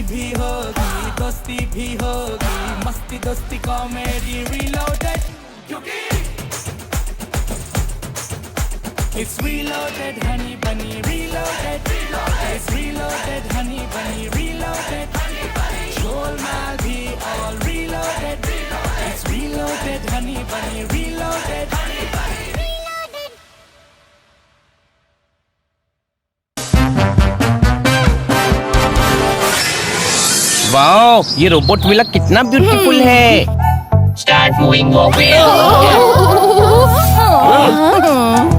भी होगी, दोस्ती भी होगी, मस्ती दोस्ती कॉमेडी रीलोडेड, क्योंकि it's reloaded, honey bunny reloaded, it's reloaded, honey bunny reloaded, Golmaal भी all reloaded, it's reloaded, honey bunny reloaded. Wow, ये रोबोट विला कितना ब्यूटीफुल है। Start moving over.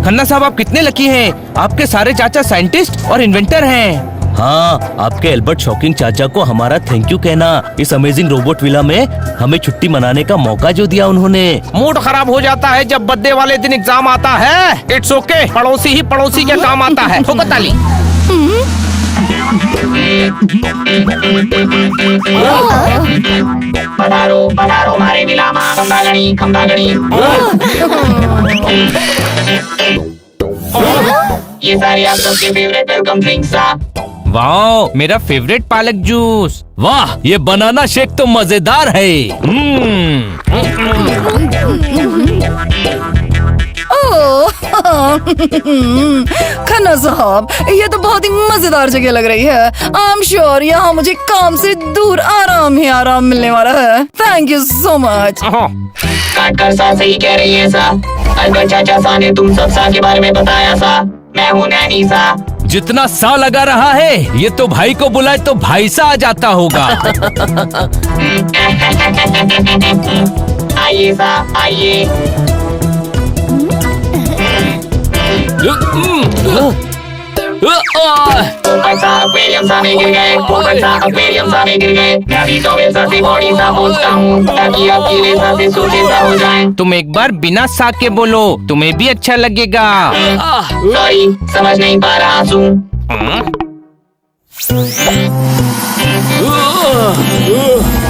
खन्ना साहब, आप कितने लकी हैं। आपके सारे चाचा साइंटिस्ट और इन्वेंटर हैं। हाँ, आपके एल्बर्ट शॉकिंग चाचा को हमारा थैंक यू कहना। इस अमेजिंग रोबोट विला में हमें छुट्टी मनाने का मौका जो दिया उन्होंने। मूड खराब हो जाता है जब बर्थडे वाले दिन एग्जाम आता है। इट्स ओके, पड़ोसी ही पड़ोसी के काम आता है। ठोको ताली। पधारो पधारो हमारे विला में खंबागणी खंबागणी। ये सारी आप सबके फेवरेट वेलकम ड्रिंक्स। वाओ, मेरा फेवरेट पालक जूस। वाह, ये बनाना शेक तो मजेदार है। खन्ना साहब, ये तो बहुत ही मजेदार जगह लग रही है। आई एम श्योर यहाँ मुझे काम से दूर आराम ही आराम मिलने वाला है। Thank you so much. काट कर सा सही कह रही है सा। अल्बर्ट चाचा सा ने तुम सब सा के बारे में बताया सा। मैं हूँ नैनी सा। जितना सा लगा रहा है, ये तो भाई को बुलाए तो भाई सा आ जाता होगा। आइए सा आइए। ऊपर सा एक्वेरियम सा में गिर गए। ऊपर सा एक्वेरियम सा में गिर गए। मैं अभी तो वैसा सी बॉडी सा पूछता हूँ ताकि आपकी रेसा से सूखे सा हो जाए। तुम एक बार बिना सा के बोलो, तुम्हें भी अच्छा लगेगा। सॉरी, समझ नहीं पा रहा हूँ।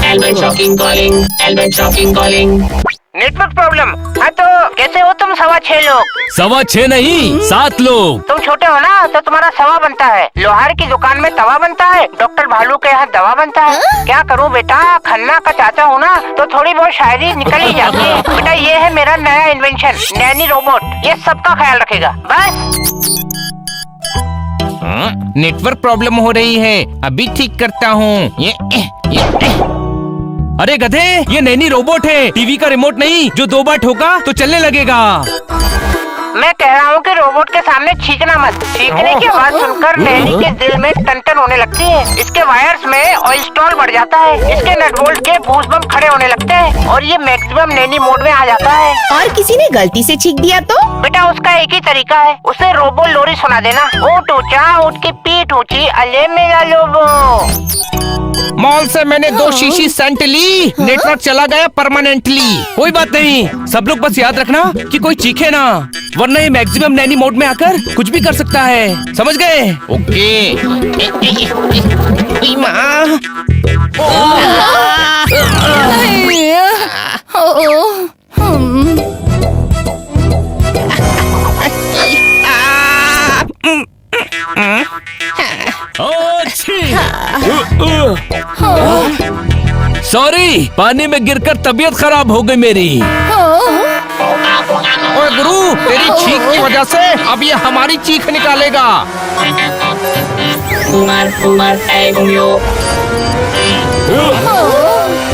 Albert shocking calling, Albert shocking calling. Network problem. हाँ तो कैसे हो तुम 6.25 लोग? 6.25 नहीं, 7 लोग। तुम छोटे हो ना तो तुम्हारा सवा बनता है। लोहार की दुकान में तवा बनता है, डॉक्टर भालू के यहाँ दवा बनता है। क्या करूँ बेटा, खन्ना का चाचा हूँ ना तो थोड़ी बहुत शायरी निकल ही जाती है। बेटा ये है मेरा नया इन्वेंशन, नैनी रोबोट। ये सबका ख्याल रखेगा। बस नेटवर्क प्रॉब्लम हो रही है, अभी ठीक करता हूँ। ये अरे गधे, ये नैनी रोबोट है, टीवी का रिमोट नहीं जो 2 बार ठोका तो चलने लगेगा। मैं कह रहा हूँ कि रोबोट के सामने छींकना मत। छींकने की आवाज सुनकर नैनी के दिल में टन होने लगती है। इसके वायर्स में ऑयल स्टॉल बढ़ जाता है। इसके नट बोल्ट के बूज बम खड़े होने लगते हैं और ये मैक्सिमम नैनी मोड में आ जाता है। और किसी ने गलती से छींक दिया तो? बेटा उसका एक ही तरीका है, उसे रोबो लोरी सुना देना। ऊँट ऊँचा, ऊँट की पीठ ऊँची, अले मेरा लोबो। मॉल से मैंने 2 शीशी सेंट ली, नेटवर्क चला गया परमानेंटली। कोई बात नहीं, सब लोग बस याद रखना कि कोई चीखे ना, वरना ये मैक्सिमम नैनी मोड में आकर कुछ भी कर सकता है। समझ गए? ओके। माँ, सॉरी, पानी में गिरकर तबीयत खराब हो गई मेरी। ओए गुरु, तेरी चीख की वजह से अब ये हमारी चीख निकालेगा। उमर उमर ऐ घूमियो।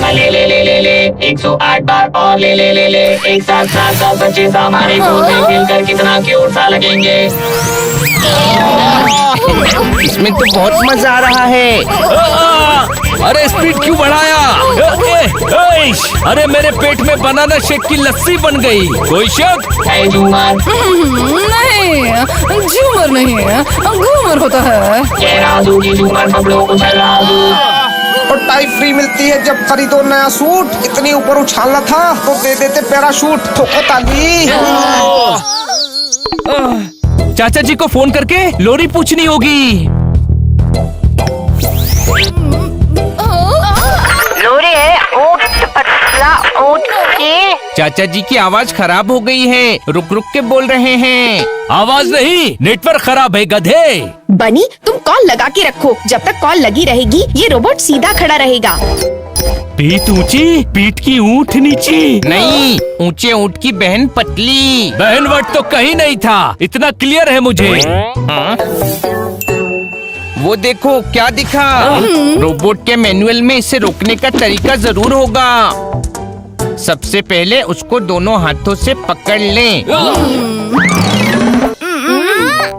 ले ले ले ले ले 108 बार और ले ले ले ले। एक साथ 7 बच्चे हमारे गोद में मिलकर कितना क्यूट सा लगेंगे। इसमें तो बहुत मजा आ रहा है। अरे स्पीड क्यों बढ़ाया? अरे मेरे पेट में बनाना शेक की लस्सी बन गई। कोई शक? ऐ झूमर। नहीं, झूमर नहीं है, घूमर होता है। कह रहा हूँ कि झूमर बबलो उछल रहा हूँ। और टाई फ्री मिलती है जब खरीदो नया सूट। इतनी ऊपर उछालना था तो दे देते पैराशूट। ठोको ताली। चाचा जी को फोन करके लोरी पूछनी होगी। लोरी है ऊँट पतला ऊँट की चाचा जी की आवाज खराब हो गई है, रुक रुक के बोल रहे हैं। आवाज नहीं, नेटवर्क खराब है गधे। बनी तुम कॉल लगा के रखो, जब तक कॉल लगी रहेगी ये रोबोट सीधा खड़ा रहेगा। पीठ ऊंची, पीठ की ऊंट नीची। नहीं, ऊंचे ऊंट की बहन पतली। बहन वट तो कहीं नहीं था, इतना क्लियर है मुझे। वो देखो क्या दिखा। रोबोट के मैनुअल में इसे रोकने का तरीका जरूर होगा। सबसे पहले उसको दोनों हाथों से पकड़ लें,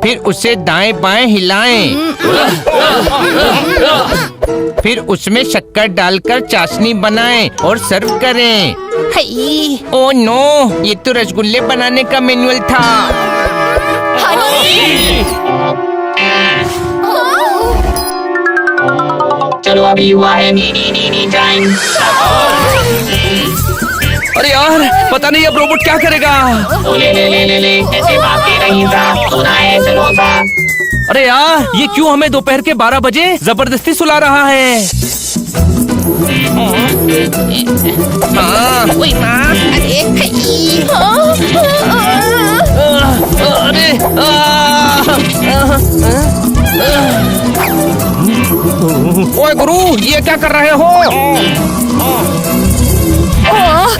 फिर उसे दाएं बाएं हिलाएं, फिर उसमें शक्कर डालकर चाशनी बनाएं और सर्व करें। ओह नो, ये तो रसगुल्ले बनाने का मैनुअल था। चलो अभी हुआ है नी नी नी नी टाइम। अरे यार, पता नहीं अब रोबोट क्या करेगा। ले ऐसे भागते नहीं सा, सुना है चलो सा। अरे यार, ये क्यों हमें दोपहर के 12 बजे जबरदस्ती सुला रहा है। ओए गुरु, ये क्या कर रहे हो?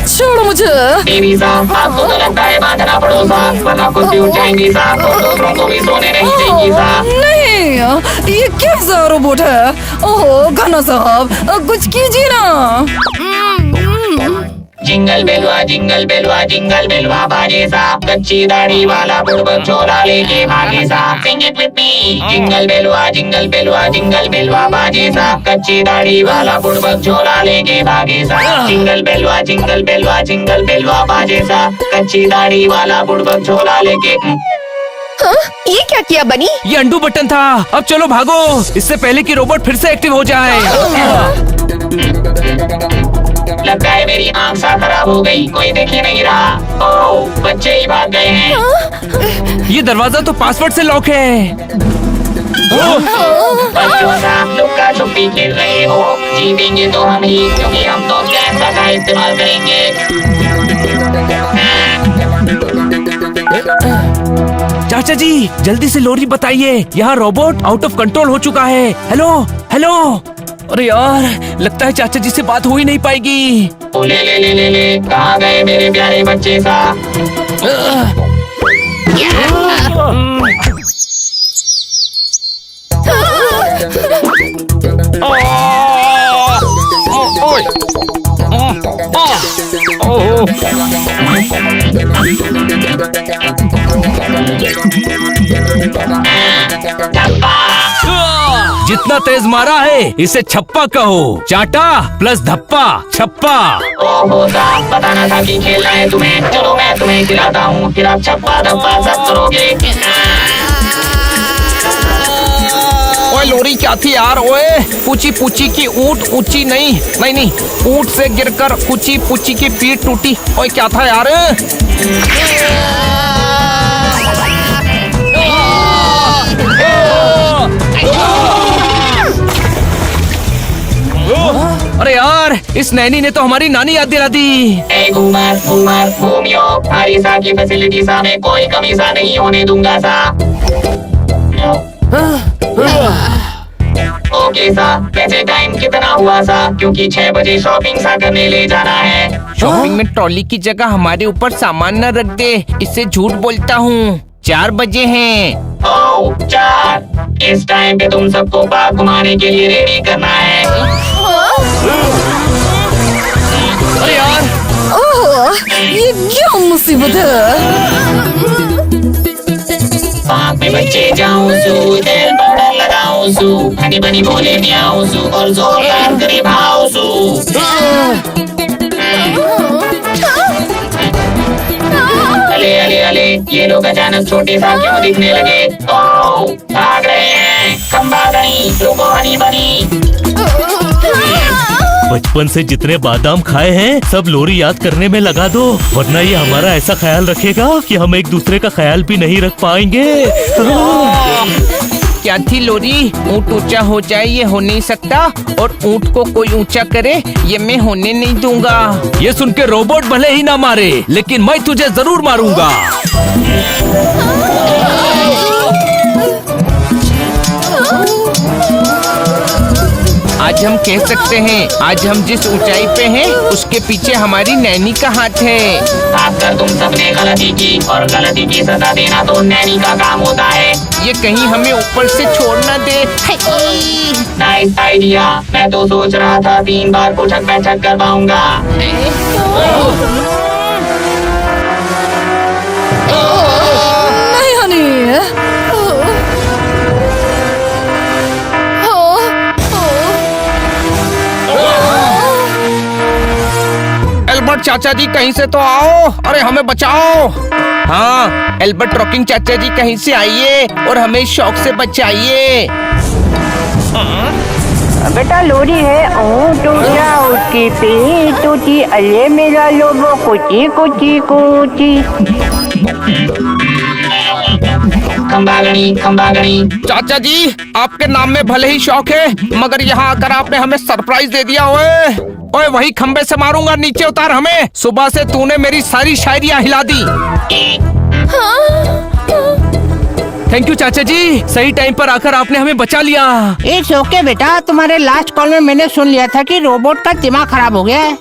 छोड़ो मुझे। बेबी साहब, आपको तो लगता है बांधना पड़ो साहब, वरना खुद भी उठ जाएंगी साहब और दूसरों को भी सोने नहीं देंगी साहब। नहीं, ये कैसा रोबोट है? ओह घना साहब, कुछ कीजिए ना। Jingle Belwa jingle Belwa jingle Belwa बाजे साहब, कच्ची दाढ़ी वाला बुड़बक झोला लेके भागे साहब। Sing it with me. Jingle Belwa jingle Belwa jingle Belwa बाजे साहब, कच्ची दाढ़ी वाला बुड़बक झोला लेके भागे साहब। Jingle Belwa jingle Belwa jingle Belwa बाजे साहब, कच्ची दाढ़ी वाला बुड़बक झोला लेके। हाँ? ये क्या किया बनी? ये अंडू बटन था। अब चलो भागो, इससे पहले कि रोबोट फिर से एक्टिव हो जाए। लगता है मेरी आँख सा खराब हो गई, कोई देख ही नहीं रहा। ओह, बच्चे ही भाग गए हैं। ये दरवाजा तो पासवर्ड से लॉक है। बच्चों साहब, लुक्का छुपी खेल रहे हो, जीतेंगे तो हम ही, क्योंकि हम तो कैंसर का इस्तेमाल करेंगे। चाचा जी, जल्दी से लोरी बताइए, यहाँ रोबोट आउट ऑफ कंट्रोल हो चुका है। Hello hello. अरे यार, लगता है चाचा जी से बात हो ही नहीं पाएगी। ले कहाँ गए मेरे प्यारे बच्चे साहब? जितना तेज मारा है इसे छप्पा कहो। चाटा प्लस धप्पा, छप्पा। ओहो साहब, बताना था कि खेलना है तुम्हें। चलो मैं तुम्हें खिलाता हूँ, फिर आप छप्पा धप्पा सब करोगे। ओए लोरी क्या थी यार? ओए पूची पूची की ऊंट ऊंची नहीं, ऊंट से गिरकर पूची पूची की पीठ टूटी। ओए क्या था यार? अरे यार, इस नैनी ने तो हमारी नानी याद दिला दी। घूमर घूमर घूमियो, हमारी सा की फैसिलिटी सा में कोई कमी सा नहीं होने दूंगा सा। ओके सा, वैसे टाइम कितना हुआ सा? क्योंकि 6 बजे शॉपिंग सा करने ले जाना है। शॉपिंग में ट्रॉली की जगह हमारे ऊपर सामान न रख दे, इससे झूठ बोलता हूँ। 4 बजे हैं। ओह 4, इस टाइम पे तुम सबको पार्क घुमाने के लिए रेडी करना है। अरे यार, ओह, ये क्या मुसीबत है? पार्क में बच्चे जाऊं सू, तेल बड़ा लगाऊं सू, हनी बनी बोले मियाऊं सू और जोरदार करे भाव सू। अले अले अले, ये लोग अचानक छोटे सा क्यों दिखने लगे? ओह, भाग रहे हैं। खंबा गई, लोगों हनी बनी। बचपन से जितने बादाम खाए हैं सब लोरी याद करने में लगा दो, वरना ये हमारा ऐसा ख्याल रखेगा कि हम एक दूसरे का ख्याल भी नहीं रख पाएंगे। क्या थी लोरी? ऊँट ऊंचा हो जाए ये हो नहीं सकता, और ऊँट को कोई ऊंचा करे ये मैं होने नहीं दूंगा। ये सुन के रोबोट भले ही ना मारे, लेकिन मैं तुझे जरूर मारूंगा। आज हम कह सकते हैं, आज हम जिस ऊंचाई पे हैं उसके पीछे हमारी नैनी का हाथ है। खासकर तुम सबने गलती की, और गलती की सजा देना तो नैनी का काम होता है। ये कहीं हमें ऊपर से छोड़ ना दे। Nice idea. मैं तो सोच रहा था 3 बार पुशअप बैठक कर पाऊंगा। नहीं हनी। एल्बर्ट चाचा जी कहीं से तो आओ, अरे हमें बचाओ। हाँ, एल्बर्ट रॉकिंग चाचा जी कहीं से आइए और हमें इस शौक से बचाइए। बेटा लोरी है ऊँट ऊँचा उसकी पीठ ऊँची, अले मेरा लोबो कुची कुची कुची। खंबागणी। चाचा जी, आपके नाम में भले ही शौक है, मगर यहाँ आकर आपने हमें सरप्राइज दे दिया। ओए ओए, वही खंबे से मारूंगा, नीचे उतार हमें। सुबह से तूने मेरी सारी शायरियाँ हिला दी। थैंक यू चाचा जी, सही टाइम पर आकर आपने हमें बचा लिया। इट्स ओके बेटा, तुम्हारे लास्ट कॉल में मैंने सुन लिया था कि रोबोट का दिमाग खराब हो गया है।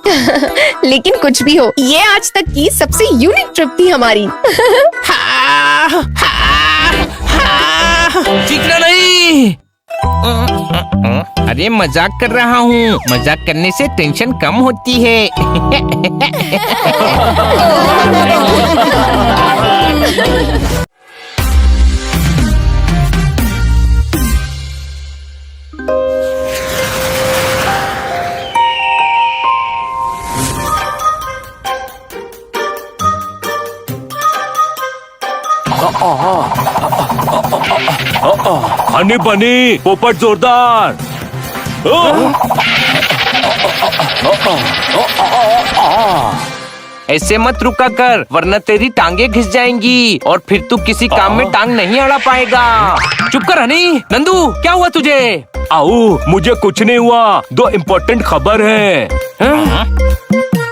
लेकिन कुछ भी हो, ये आज तक की सबसे यूनिक ट्रिप थी हमारी। चीखना नहीं। अरे मजाक कर रहा हूँ, मजाक करने से टेंशन कम होती है। हनी बनी पोपट जोरदार। ऐसे मत रुका कर, वरना तेरी टांगे घिस जाएंगी और फिर तू किसी काम में टांग नहीं अड़ा पाएगा। चुप कर हनी। नंदू, क्या हुआ तुझे? आओ, मुझे कुछ नहीं हुआ, 2 इम्पोर्टेंट खबर है।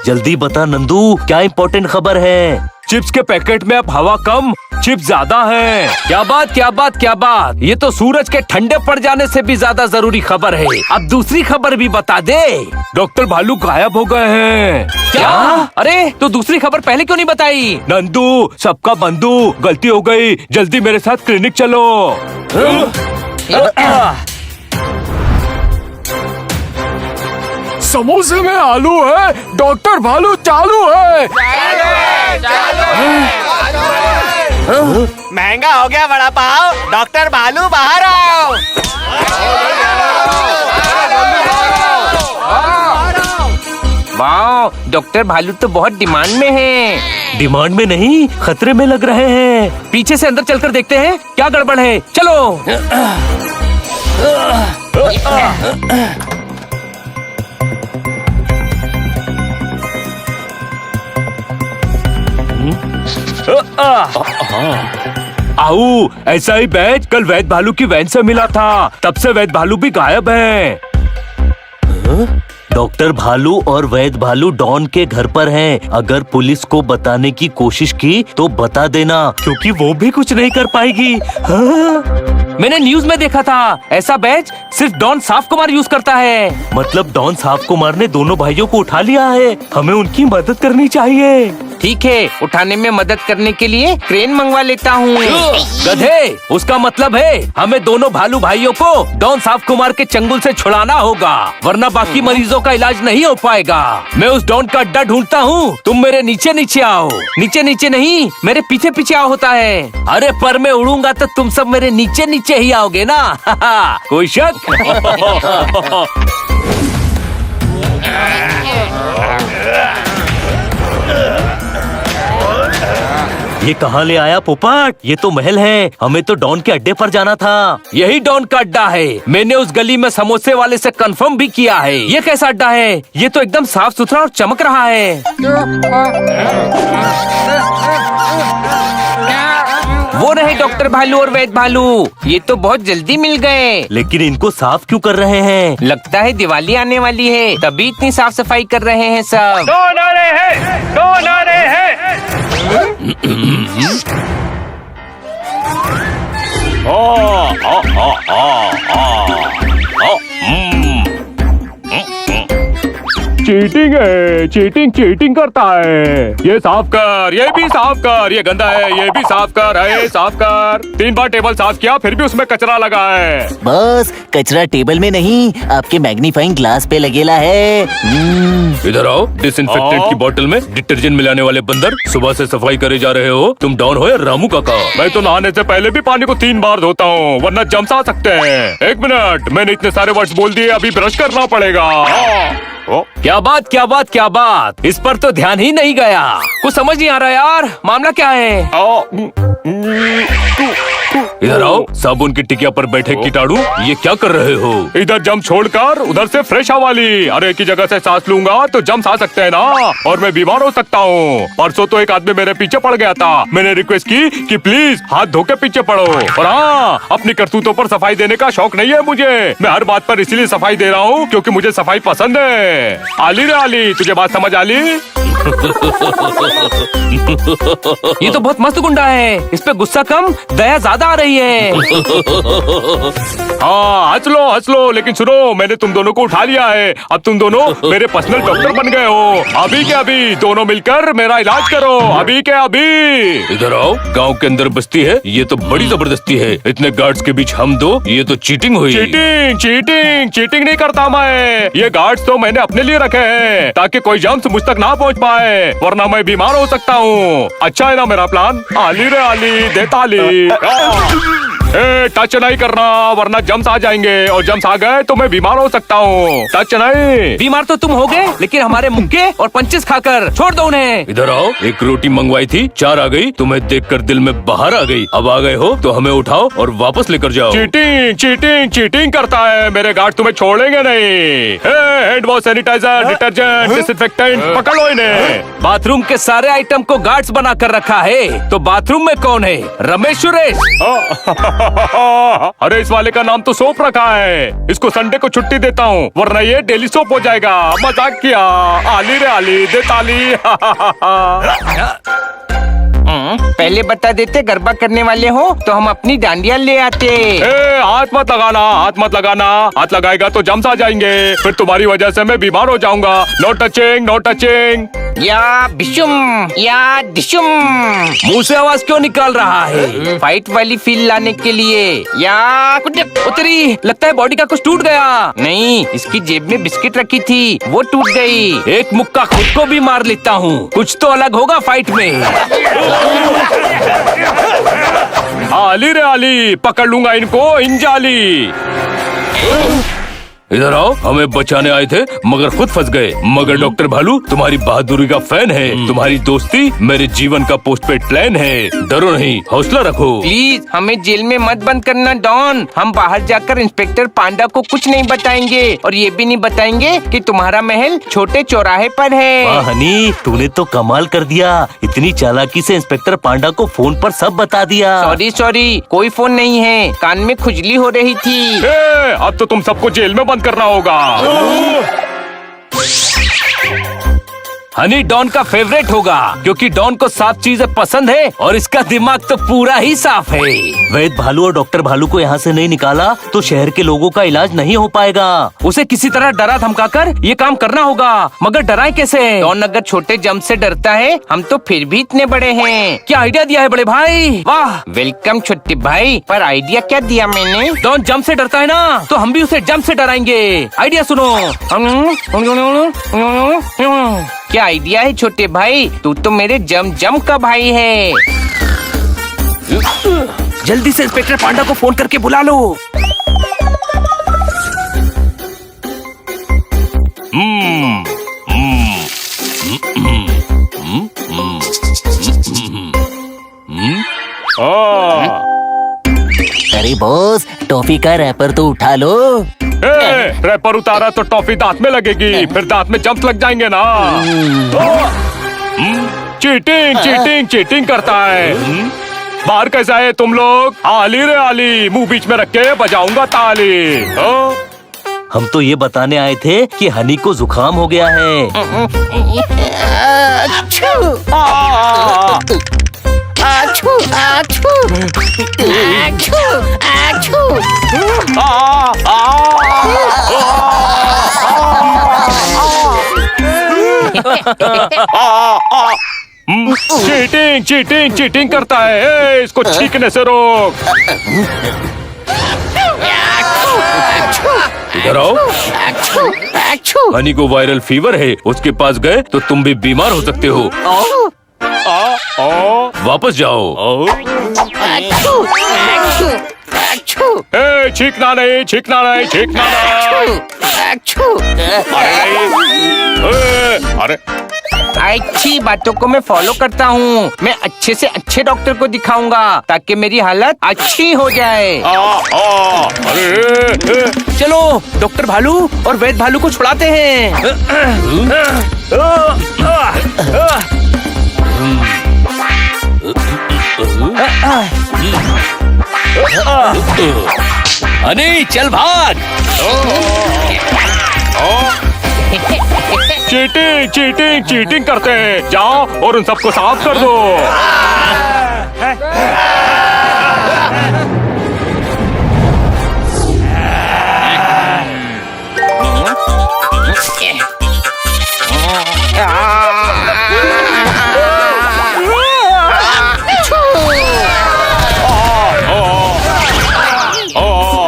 जल्दी बता नंदू, क्या इम्पोर्टेंट खबर है? चिप्स के पैकेट में अब हवा कम, चिप्स ज्यादा है। क्या बात क्या बात क्या बात, ये तो सूरज के ठंडे पड़ जाने से भी ज्यादा जरूरी खबर है। अब दूसरी खबर भी बता दे। डॉक्टर भालू गायब हो गए हैं। क्या? अरे तो दूसरी खबर पहले क्यों नहीं बताई? नंदू, सबका बंधु, गलती हो गई, जल्दी मेरे साथ क्लिनिक चलो। समोसे में आलू है, डॉक्टर भालू चालू है। महंगा हो गया वड़ा पाव, डॉक्टर भालू बाहर आओ। वाह, डॉक्टर भालू तो बहुत डिमांड में है। डिमांड में नहीं, खतरे में लग रहे हैं। पीछे से अंदर चलकर देखते हैं क्या गड़बड़ है। चलो। आओ, ऐसा ही बैच कल वैद भालू की वैन से मिला था, तब से वैद भालू भी गायब है। डॉक्टर भालू और वैद भालू डॉन के घर पर हैं। अगर पुलिस को बताने की कोशिश की तो बता देना, क्योंकि वो भी कुछ नहीं कर पाएगी। मैंने न्यूज में देखा था, ऐसा बैच सिर्फ डॉन साफ कुमार यूज करता है। मतलब डॉन साफ कुमार ने दोनों भाइयों को उठा लिया है, हमें उनकी मदद करनी चाहिए। ठीक है, उठाने में मदद करने के लिए क्रेन मंगवा लेता हूँ। गधे, उसका मतलब है हमें दोनों भालू भाइयों को डॉन साफ कुमार के चंगुल से छुड़ाना होगा, वरना बाकी मरीजों का इलाज नहीं हो पाएगा। मैं उस डॉन का अड्डा ढूंढता हूँ, तुम मेरे नीचे नीचे आओ। नीचे नीचे नहीं, मेरे पीछे पीछे आओ होता है। अरे पर मैं उड़ूंगा तो तुम सब मेरे नीचे नीचे ही आओगे ना। कोई शक? ये कहाँ ले आया पोपट? ये तो महल है, हमें तो डॉन के अड्डे पर जाना था। यही डॉन का अड्डा है, मैंने उस गली में समोसे वाले से कंफर्म भी किया है। ये कैसा अड्डा है? ये तो एकदम साफ सुथरा और चमक रहा है। वो रहे डॉक्टर भालू और वैद भालू। ये तो बहुत जल्दी मिल गए। लेकिन इनको साफ क्यों कर रहे हैं? लगता है दिवाली आने वाली है, तभी इतनी साफ सफाई कर रहे हैं सब। कौन आ रहे हैं? कौन आ रहे हैं? चीटिंग है, चीटिंग करता है। ये साफ कर, ये भी साफ कर, ये गंदा है, ये भी साफ कर, है साफ कर। 3 बार टेबल साफ किया, फिर भी उसमें कचरा लगा है। बॉस, कचरा टेबल में नहीं, आपके मैग्नीफाइंग ग्लास पे लगेला है। इधर आओ। डिसइंफेक्टेंट की बोतल में डिटर्जेंट मिलाने वाले बंदर, सुबह से सफाई करे जा रहे हो। तुम डॉन हो या रामू काका? मैं तो नहाने से पहले भी पानी को 3 बार धोता हूँ, वरना जम्स आ सकते हैं। 1 मिनट, मैंने इतने सारे वर्ड्स बोल दिए, अभी ब्रश करना पड़ेगा। क्या बात क्या बात क्या बात, इस पर तो ध्यान ही नहीं गया। कुछ समझ नहीं आ रहा यार, मामला क्या है? इधर आओ। साबुन की टिकिया पर बैठे कीटाणु, ये क्या कर रहे हो? इधर जम छोड़कर उधर से फ्रेश हवा ली। अरे एक ही जगह से सांस लूंगा तो जम्स आ सकते हैं ना, और मैं बीमार हो सकता हूँ। परसों तो एक आदमी मेरे पीछे पड़ गया था। मैंने रिक्वेस्ट की कि प्लीज हाथ धो के पीछे पड़ो। और हाँ, अपनी करतूतों पर सफाई देने का शौक नहीं है मुझे। मैं हर बात पर इसीलिए सफाई दे रहा हूँ क्योंकि मुझे सफाई पसंद है। आली रे आली, तुझे बात समझ आली? ये तो बहुत मस्त गुंडा है, इस पे गुस्सा कम दया ज्यादा आ रही है। हाँ, हंस लो, लेकिन सुनो, मैंने तुम दोनों को उठा लिया है। अब तुम दोनों मेरे पर्सनल डॉक्टर बन गए हो। अभी के अभी दोनों मिलकर मेरा इलाज करो, अभी के अभी। इधर आओ। गांव के अंदर बस्ती है, ये तो बड़ी जबरदस्ती है। इतने गार्ड्स के बीच हम दो, ये तो चीटिंग हुई। चीटिंग नहीं करता मैं। ये गार्ड्स तो मैंने अपने लिए रखे हैं ताकि कोई जम्स मुझ तक ना पहुंच पाए, वरना मैं बीमार हो सकता हूँ। अच्छा है ना मेरा प्लान? आली रे आली, दे ताली। टच नहीं करना, वरना जम्स आ जाएंगे, और जम्स आ गए तो मैं बीमार हो सकता हूँ। टच नहीं। बीमार तो तुम हो गए, लेकिन हमारे मुक्के और पंचेस खाकर छोड़ दो उन्हें। इधर आओ। एक रोटी मंगवाई थी, 4 आ गई। तुम्हें देखकर दिल में बाहर आ गई। अब आ गए हो तो हमें उठाओ और वापस लेकर जाओ। चीटिंग करता है। मेरे गार्ड तुम्हें छोड़ेंगे नहीं। Hand wash, sanitizer, detergent, disinfectant, पकड़ लो इन्हें। बाथरूम के सारे आइटम को गार्ड्स बना कर रखा है, तो बाथरूम में कौन है? रमेश सुरेश। अरे इस वाले का नाम तो सोप रखा है। इसको संडे को छुट्टी देता हूँ, वरना ये डेली सोप हो जाएगा। मजाक किया। आली रे आली, दे ताली। पहले बता देते गरबा करने वाले हो तो हम अपनी डांडिया ले आते। हाथ मत लगाना। हाथ लगाएगा तो जम्स आ जाएंगे, फिर तुम्हारी वजह से मैं बीमार हो जाऊंगा। No touching. या बिशुम या डिशुम। मुंह से आवाज क्यों निकाल रहा है? फाइट वाली फील लाने के लिए। या उतरी, लगता है बॉडी का कुछ टूट गया। नहीं, इसकी जेब में बिस्किट रखी थी, वो टूट गई। एक मुक्का खुद को भी मार लेता हूँ, कुछ तो अलग होगा फाइट में। आली रे आली, पकड़ लूंगा इनको, इंजाली। इधर आओ। हमें बचाने आए थे मगर खुद फंस गए। मगर डॉक्टर भालू तुम्हारी बहादुरी का फैन है। तुम्हारी दोस्ती मेरे जीवन का पोस्टपेड प्लान है। डरो नहीं, हौसला रखो। प्लीज हमें जेल में मत बंद करना डॉन। हम बाहर जाकर इंस्पेक्टर पांडा को कुछ नहीं बताएंगे, और ये भी नहीं बताएंगे कि तुम्हारा महल छोटे चौराहे पर है। वाह हनी, तूने तो कमाल कर दिया। इतनी चालाकी से इंस्पेक्टर पांडा को फोन पर सब बता दिया। सॉरी, कोई फोन नहीं है, कान में खुजली हो रही थी। अब तो तुम सबको जेल में बंद करना होगा। हनी डॉन का फेवरेट होगा, क्योंकि डॉन को साफ चीजें पसंद है और इसका दिमाग तो पूरा ही साफ है। वैद भालू और डॉक्टर भालू को यहाँ से नहीं निकाला तो शहर के लोगों का इलाज नहीं हो पाएगा। उसे किसी तरह डरा धमकाकर ये काम करना होगा, मगर डराए कैसे? डॉन अगर छोटे जम्प से डरता है, हम तो फिर भी इतने बड़े हैं। क्या आइडिया दिया है बड़े भाई, वाह। वेलकम छोटे भाई, पर आइडिया क्या दिया मैंने? डॉन जंप से डरता है ना, तो हम भी उसे जंप से डराएंगे। आइडिया सुनो। क्या आइडिया है छोटे भाई? तू तो मेरे जम का भाई है। जल्दी से इंस्पेक्टर पांडा को फोन करके बुला लो। अरे बॉस, टॉफी का रैपर तो उठा लो। रैपर उतारा तो टॉफी दांत में लगेगी, फिर दांत में जंप लग जाएंगे ना। चीटिंग करता है। बाहर कैसा है तुम लोग? आली रे आली, मुंह बीच में रख के बजाऊंगा ताली। हम तो ये बताने आए थे कि हनी को जुकाम हो गया है। चीटिंग चीटिंग चीटिंग करता है। ए, इसको छींकने से रोक। इधर आओ। हनी को वायरल फीवर है, उसके पास गए तो तुम भी बीमार हो सकते हो। वापस जाओ। ए, छींकना नहीं, छींकना नहीं, छींकना नहीं। अरे अच्छी बातों को मैं फॉलो करता हूँ। मैं अच्छे से अच्छे डॉक्टर को दिखाऊंगा ताकि मेरी हालत अच्छी हो जाए। चलो डॉक्टर भालू और वैद भालू को छुड़ाते हैं। हनी चल भाग। चीटिंग चीटिंग चीटिंग करते हैं। जाओ और उन सबको साफ कर दो।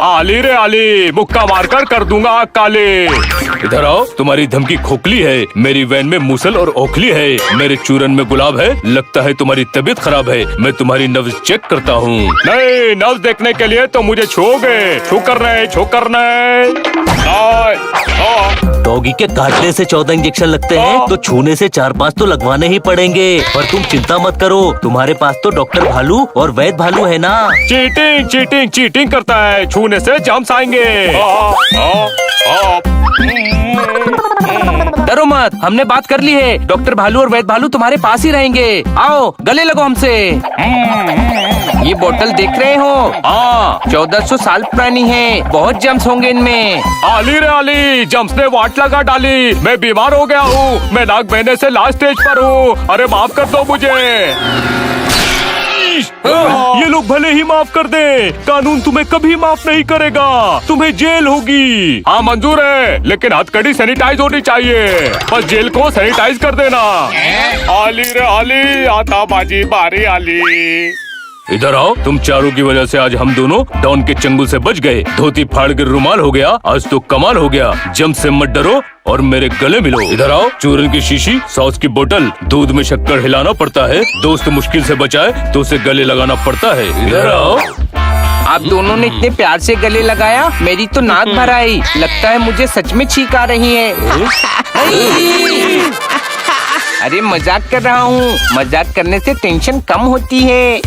आली रे आली, मुक्का मारकर कर दूंगा आग काले। इधर आओ, तुम्हारी धमकी खोखली है। मेरी वैन में मूसल और ओखली है। मेरे चूरन में गुलाब है। लगता है तुम्हारी तबीयत खराब है। मैं तुम्हारी नब्ज चेक करता हूँ। नहीं, नब्ज देखने के लिए तो मुझे छूओगे। छू करना है, छू करना है। डॉगी के काटने से 14 इंजेक्शन लगते हैं, तो छूने से 4-5 तो लगवाने ही पड़ेंगे। पर तुम चिंता मत करो, तुम्हारे पास तो डॉक्टर भालू और वैद भालू है ना। चीटिंग चीटिंग चीटिंग करता है। छूने से जम्स आएंगे। डरो मत, हमने बात कर ली है। डॉक्टर भालू और वैद भालू तुम्हारे पास ही रहेंगे। आओ गले लगो हमसे। ये बोतल देख रहे हो? 1400 साल पुरानी है। बहुत जम्स होंगे इनमें। आली रे आली, जम्स ने वाट लगा डाली। मैं बीमार हो गया हूँ। मैं नाक बहने से लास्ट स्टेज पर हूँ। अरे माफ कर दो मुझे। ये लोग भले ही माफ कर दे, कानून तुम्हें कभी माफ नहीं करेगा। तुम्हें जेल होगी। हाँ मंजूर है, लेकिन हथकड़ी सैनिटाइज होनी चाहिए। बस जेल को सैनिटाइज कर देना। आली रे आली, आताबाजी बारी आली। इधर आओ, तुम चारों की वजह से आज हम दोनों डॉन के चंगुल से बच गए। धोती फाड़ कर रुमाल हो गया। आज तो कमाल हो गया। जम से मत डरो और मेरे गले मिलो। इधर आओ, चूरन की शीशी, सॉस की बोतल, दूध में शक्कर हिलाना पड़ता है। दोस्त मुश्किल से बचाए तो उसे गले लगाना पड़ता है। इधर आओ। आप दोनों ने इतने प्यार से गले लगाया, मेरी तो नाक भर आई। लगता है मुझे सच में छींक आ रही है। अरे मजाक कर रहा हूँ। मजाक करने से टेंशन कम होती है।